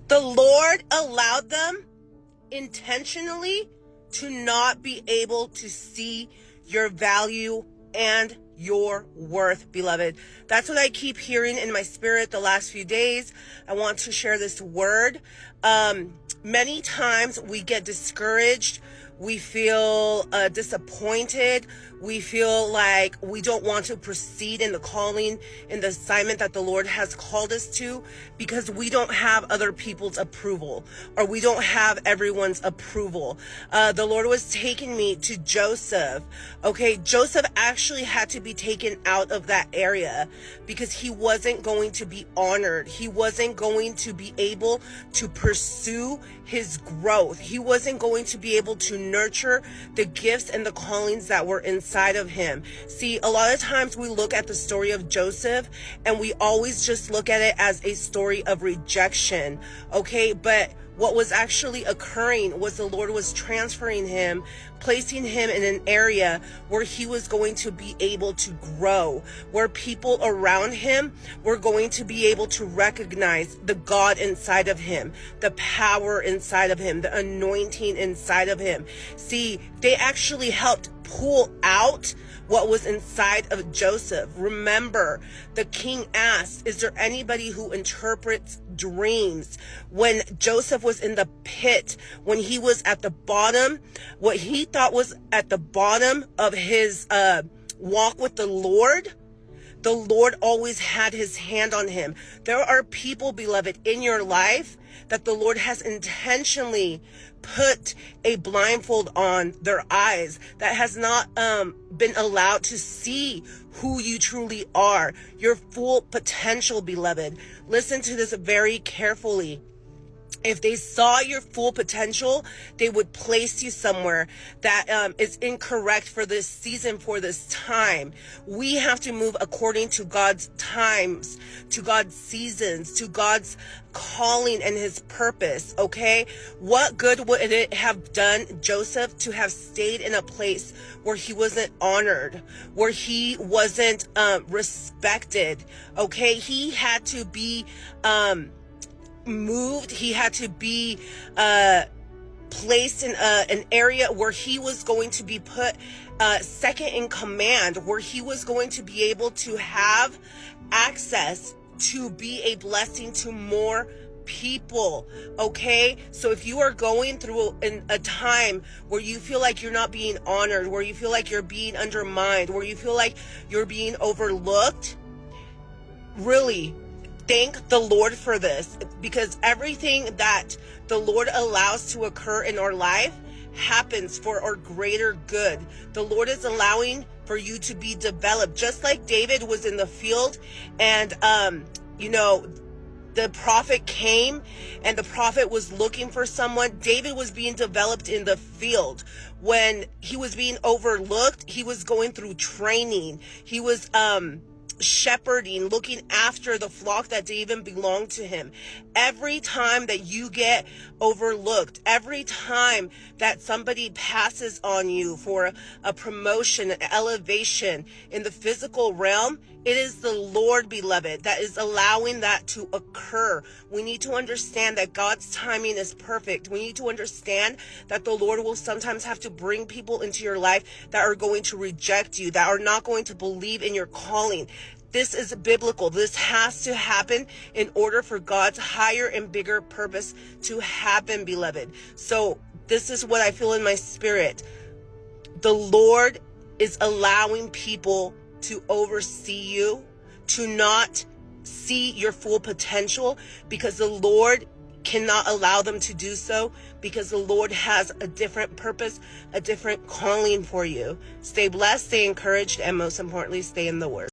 The Lord allowed them intentionally to not be able to see your value and your worth, beloved. That's what I keep hearing in my spirit the last few days. I want to share this word. Many times we get discouraged. We feel disappointed. We feel like we don't want to proceed in the calling, in the assignment that the Lord has called us to, because we don't have other people's approval, or we don't have everyone's approval. The Lord was taking me to Joseph. Okay, Joseph actually had to be taken out of that area because he wasn't going to be honored. He wasn't going to be able to pursue his growth. He wasn't going to be able to nurture the gifts and the callings that were inside of him. See, a lot of times we look at the story of Joseph and we always just look at it as a story of rejection. Okay, but what was actually occurring was the Lord was transferring him, placing him in an area where he was going to be able to grow, where people around him were going to be able to recognize the God inside of him, the power inside of him, the anointing inside of him. See, they actually helped pull out what was inside of Joseph. Remember, the king asked, is there anybody who interprets dreams? When Joseph was in the pit, when he was at the bottom, what he thought was at the bottom of his walk with the Lord always had his hand on him. There are people, beloved, in your life that the Lord has intentionally put a blindfold on their eyes, that has not been allowed to see who you truly are, your full potential, beloved. Listen to this very carefully. If they saw your full potential, they would place you somewhere that is incorrect for this season, for this time. We have to move according to God's times, to God's seasons, to God's calling and his purpose, okay? What good would it have done Joseph to have stayed in a place where he wasn't honored, where he wasn't respected, okay? He had to be moved. He had to be placed in an area where he was going to be put second in command, where he was going to be able to have access to be a blessing to more people. Okay, so if you are going through a time where you feel like you're not being honored, where you feel like you're being undermined, where you feel like you're being overlooked, really thank the Lord for this, because everything that the Lord allows to occur in our life happens for our greater good. The Lord is allowing for you to be developed, just like David was in the field and the prophet came and the prophet was looking for someone. David was being developed in the field. When he was being overlooked, he was going through training. He was shepherding, looking after the flock that didn't even belong to him. Every time that you get overlooked, every time that somebody passes on you for a promotion, an elevation in the physical realm, it is the Lord, beloved, that is allowing that to occur. We need to understand that God's timing is perfect. We need to understand that the Lord will sometimes have to bring people into your life that are going to reject you, that are not going to believe in your calling. This is biblical. This has to happen in order for God's higher and bigger purpose to happen, beloved. So this is what I feel in my spirit. The Lord is allowing people to oversee you, to not see your full potential, because the Lord cannot allow them to do so, because the Lord has a different purpose, a different calling for you. Stay blessed, stay encouraged, and most importantly, stay in the Word.